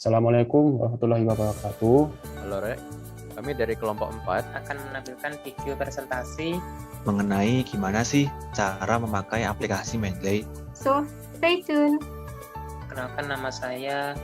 Assalamualaikum warahmatullahi wabarakatuh. Halo Rek, kami dari kelompok 4 akan menampilkan video presentasi mengenai gimana sih cara memakai aplikasi Mendeley. So, stay tuned. Kenalkan, nama saya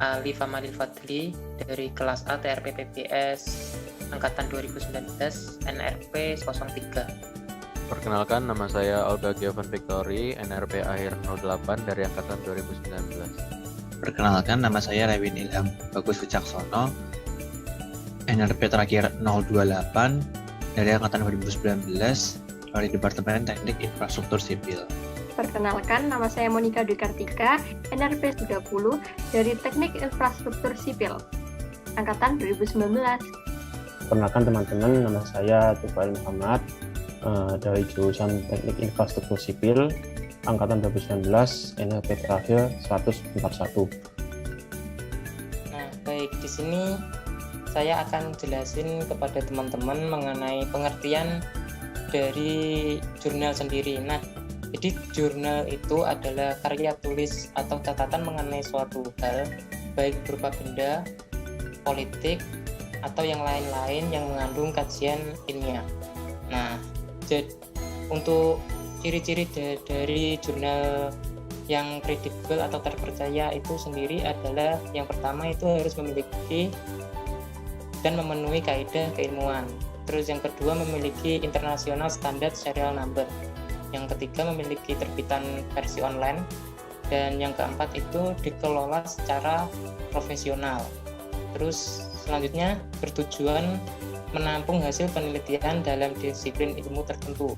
Ali Famalil Fadli dari kelas A TRP PBS angkatan 2019 NRP 03. Perkenalkan, nama saya Olga Giovan Victory, NRP akhir 08 dari angkatan 2019. Perkenalkan, nama saya Lewin Ilham Bagus Wicaksono, NRP terakhir 028 dari angkatan 2019 dari Departemen Teknik Infrastruktur Sipil. Perkenalkan, nama saya Monika Dwi Kartika, NRP 30 dari Teknik Infrastruktur Sipil, angkatan 2019. Perkenalkan teman-teman, nama saya Tufail Muhammad dari jurusan Teknik Infrastruktur Sipil, angkatan 2019, NRP terakhir 141. Nah, baik, di sini saya akan jelasin kepada teman-teman mengenai pengertian dari jurnal sendiri. Nah, jadi jurnal itu adalah karya tulis atau catatan mengenai suatu hal, baik berupa benda, politik, atau yang lain-lain yang mengandung kajian ilmiah. Nah, untuk ciri-ciri dari jurnal yang kredibel atau terpercaya itu sendiri adalah yang pertama itu harus memiliki dan memenuhi kaidah keilmuan. Terus yang kedua memiliki international standard serial number. Yang ketiga memiliki terbitan versi online. Dan yang keempat itu dikelola secara profesional. Terus selanjutnya bertujuan menampung hasil penelitian dalam disiplin ilmu tertentu.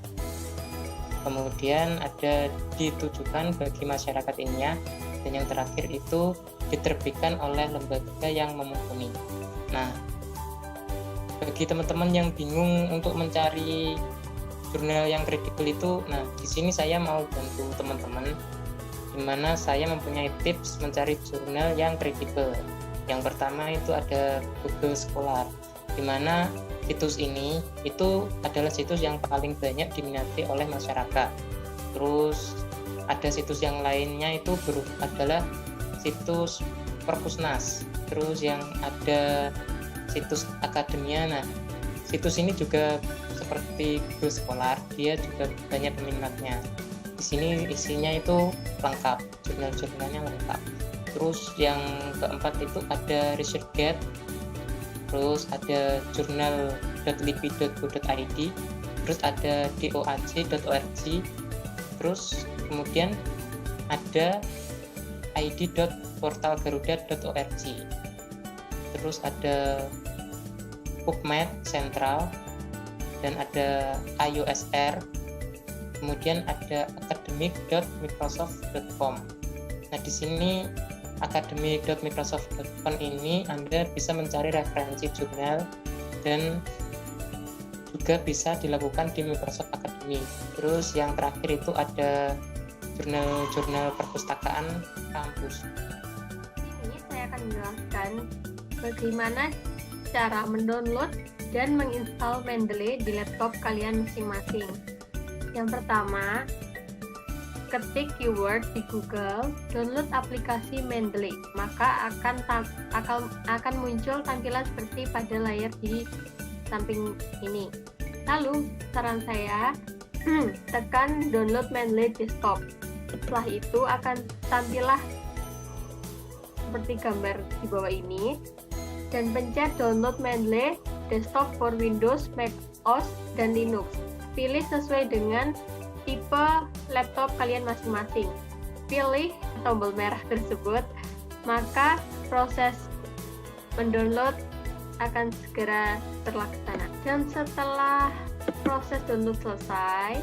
Kemudian ada ditujukan bagi masyarakat ilmiah, dan yang terakhir itu diterbitkan oleh lembaga yang memumpuni. Nah, bagi teman-teman yang bingung untuk mencari jurnal yang kredibel itu, nah di sini saya mau bantu teman-teman, di mana saya mempunyai tips mencari jurnal yang kredibel. Yang pertama itu ada Google Scholar, di mana situs ini itu adalah situs yang paling banyak diminati oleh masyarakat. Terus ada situs yang lainnya itu adalah situs Perpusnas. Terus yang ada situs akademia. Nah, situs ini juga seperti Google Scholar, dia juga banyak peminatnya. Di sini isinya itu lengkap, jurnal-jurnalnya lengkap. Terus yang keempat itu ada ResearchGate. Terus ada jurnal.lipi.go.id, terus ada doaj.org, terus kemudian ada id.portalgaruda.org, terus ada PubMed Central, dan ada IOSR, kemudian ada academic.microsoft.com. Nah, di sini academic.microsoft.com ini Anda bisa mencari referensi jurnal dan juga bisa dilakukan di Microsoft Academy. Terus yang terakhir itu ada jurnal-jurnal perpustakaan kampus. Ini saya akan menjelaskan bagaimana cara mendownload dan menginstal Mendeley di laptop kalian masing-masing. Yang pertama, ketik keyword di Google, download aplikasi Mendeley, maka akan muncul tampilan seperti pada layar di samping ini. Lalu saran saya, tekan download Mendeley desktop. Setelah itu akan tampillah seperti gambar di bawah ini, dan pencet download Mendeley desktop for Windows, Mac OS, dan Linux. Pilih sesuai dengan tipe laptop kalian masing-masing. Pilih tombol merah tersebut, maka proses mendownload akan segera terlaksana. Dan setelah proses download selesai,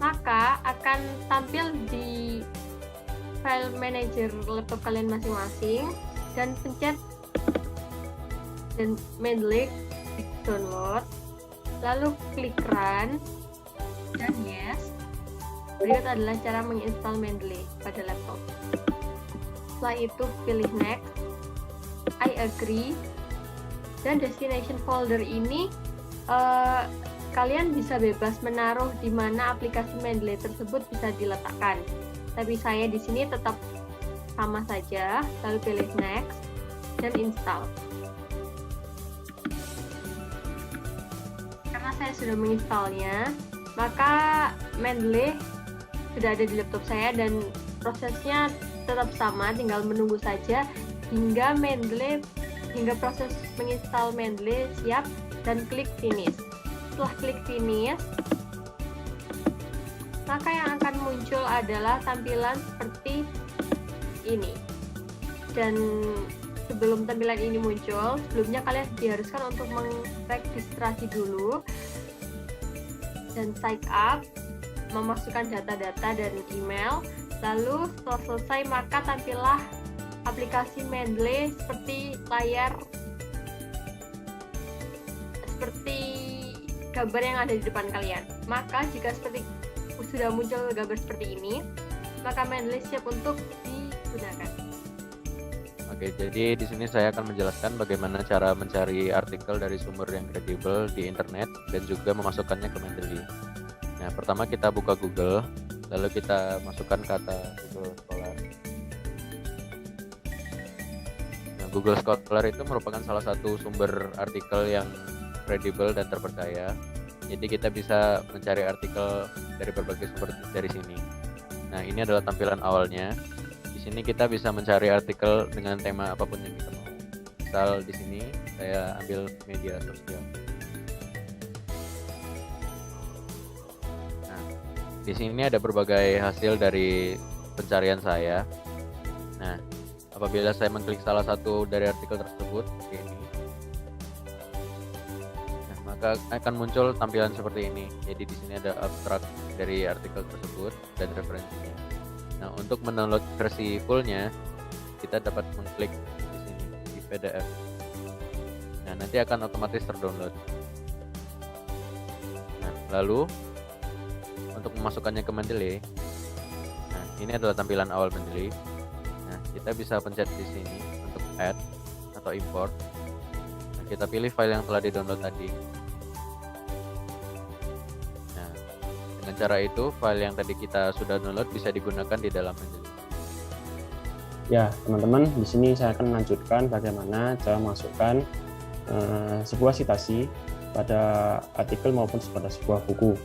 maka akan tampil di file manager laptop kalian masing-masing, dan pencet dan Mendeley download. Lalu klik run dan yes. Berikut adalah cara menginstal Mendeley pada laptop. Setelah itu pilih next, I agree, dan destination folder ini kalian bisa bebas menaruh di mana aplikasi Mendeley tersebut bisa diletakkan. Tapi saya di sini tetap sama saja, lalu pilih next dan install. Karena saya sudah menginstalnya, maka Mendeley sudah ada di laptop saya dan prosesnya tetap sama, tinggal menunggu saja hingga proses menginstal Mendeley siap dan klik finish. Setelah klik finish, maka yang akan muncul adalah tampilan seperti ini. Dan sebelum tampilan ini muncul, sebelumnya kalian diharuskan untuk meregistrasi dulu dan sign up, memasukkan data-data dan email. Lalu setelah selesai, maka tampillah aplikasi Mendeley seperti layar, seperti gambar yang ada di depan kalian. Maka jika sudah muncul gambar seperti ini, maka Mendeley siap untuk digunakan. Oke, jadi di sini saya akan menjelaskan bagaimana cara mencari artikel dari sumber yang kredibel di internet dan juga memasukkannya ke Mendeley. Nah, pertama kita buka Google, lalu kita masukkan kata Google Scholar. Nah, Google Scholar itu merupakan salah satu sumber artikel yang kredibel dan terpercaya. Jadi kita bisa mencari artikel dari berbagai sumber dari sini. Nah, ini adalah tampilan awalnya. Di sini kita bisa mencari artikel dengan tema apapun yang kita mau. Misal di sini saya ambil media sosial. Nah, di sini ada berbagai hasil dari pencarian saya. Nah, apabila saya mengklik salah satu dari artikel tersebut, ini, maka akan muncul tampilan seperti ini. Jadi di sini ada abstrak dari artikel tersebut dan referensinya. Nah, untuk mendownload versi fullnya, kita dapat mengklik di sini di PDF. Nah, nanti akan otomatis terdownload. Nah, lalu untuk memasukkannya ke Mendeley, nah ini adalah tampilan awal Mendeley. Nah, kita bisa pencet di sini untuk add atau import. Nah, kita pilih file yang telah di-download tadi. Dengan cara itu, file yang tadi kita sudah download bisa digunakan di dalam Mendeley. Ya, teman-teman, di sini saya akan melanjutkan bagaimana cara masukkan sebuah citasi pada artikel maupun pada sebuah buku.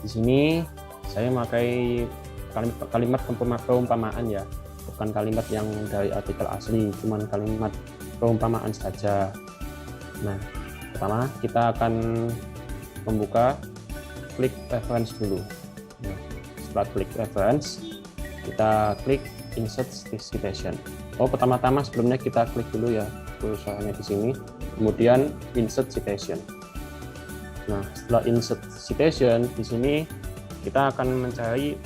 Di sini saya memakai kalimat perumpamaan ya, bukan kalimat yang dari artikel asli, cuman kalimat perumpamaan saja. Nah, pertama kita akan membuka klik reference dulu. Nah, setelah klik reference, kita klik insert citation. Pertama-tama sebelumnya kita klik dulu ya tulisannya di sini, kemudian insert citation. Nah, setelah insert citation di sini kita akan mencari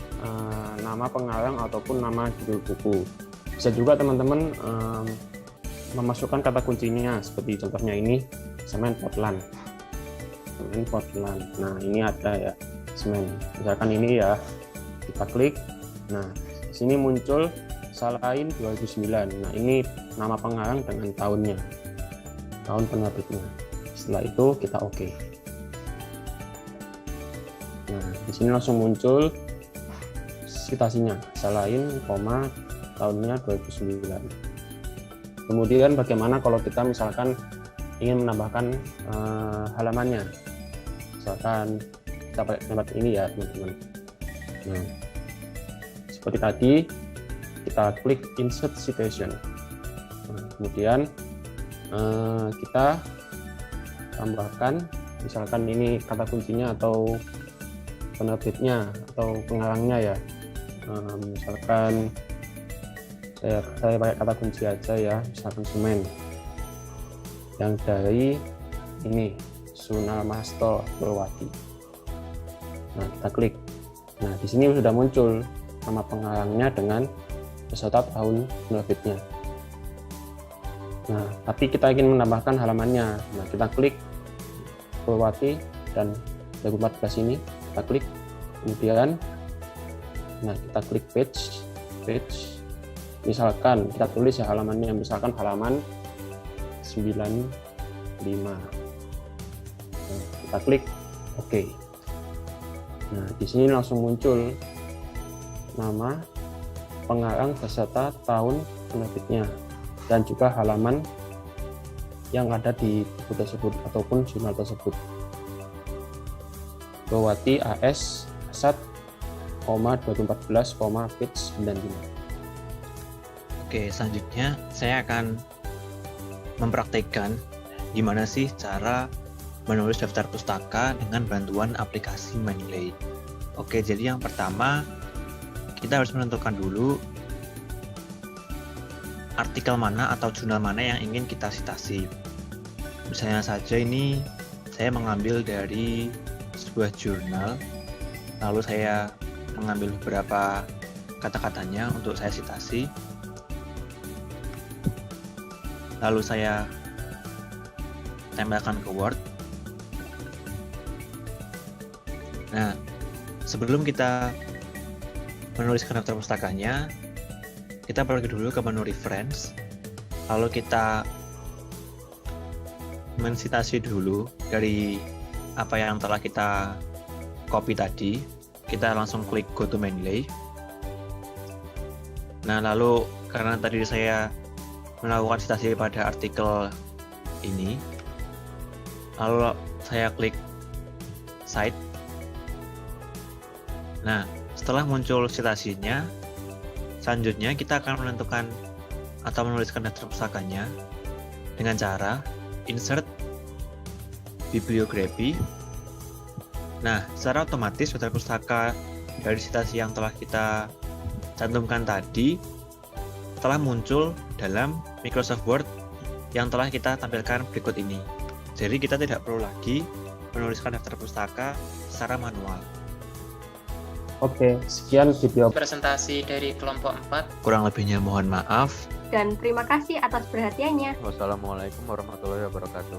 nama pengarang ataupun nama judul buku. Bisa juga teman-teman memasukkan kata kuncinya seperti contohnya ini, semen Portland. Nah, ini ada ya semen. Misalkan ini ya, kita klik. Nah, di sini muncul Salahin 2009. Nah, ini nama pengarang dengan tahunnya, tahun penerbitnya. Setelah itu kita oke. Nah, di sini langsung muncul citasinya, Salahin, tahunnya 2009. Kemudian bagaimana kalau kita misalkan ingin menambahkan halamannya? Misalkan kita pakai tempat ini ya teman-teman. Nah, seperti tadi kita klik insert citation. Nah, kemudian kita tambahkan misalkan ini kata kuncinya atau penerbitnya atau pengarangnya ya. Misalkan saya pakai kata kunci aja ya, misalkan semen yang dari ini Sunarmasto Purwati. Nah, kita klik. Nah, di sini sudah muncul nama pengarangnya dengan beserta tahun penerbitnya. Nah, tapi kita ingin menambahkan halamannya. Nah, kita klik Purwati dan 2014 ini, kita klik. Kemudian, nah kita klik page. Misalkan kita tulis ya halamannya, misalkan halaman 95. Nah, kita klik OK. Nah, di sini langsung muncul nama pengarang beserta tahun penerbitnya, dan juga halaman yang ada di buku tersebut ataupun jurnal tersebut. Bawati AS 1,2014, page 95. Oke, selanjutnya saya akan mempraktikkan gimana sih cara menulis daftar pustaka dengan bantuan aplikasi Mendeley. Oke, jadi yang pertama kita harus menentukan dulu artikel mana atau jurnal mana yang ingin kita sitasi. Misalnya saja ini saya mengambil dari sebuah jurnal, lalu saya mengambil beberapa kata-katanya untuk saya sitasi. Lalu saya tempelkan ke Word. Nah, sebelum kita menuliskan daftar pustakanya, kita pergi dulu ke menu reference, lalu kita mensitasi dulu dari apa yang telah kita copy tadi. Kita langsung klik go to Mendeley. Nah, lalu karena tadi saya melakukan sitasi pada artikel ini, lalu saya klik cite. Nah, setelah muncul citasinya, selanjutnya kita akan menentukan atau menuliskan daftar pustakanya dengan cara insert bibliografi. Nah, secara otomatis daftar pustaka dari citasi yang telah kita cantumkan tadi telah muncul dalam Microsoft Word yang telah kita tampilkan berikut ini. Jadi kita tidak perlu lagi menuliskan daftar pustaka secara manual. Oke, sekian video Presentasi dari kelompok 4. Kurang lebihnya mohon maaf. Dan terima kasih atas perhatiannya. Wassalamualaikum warahmatullahi wabarakatuh.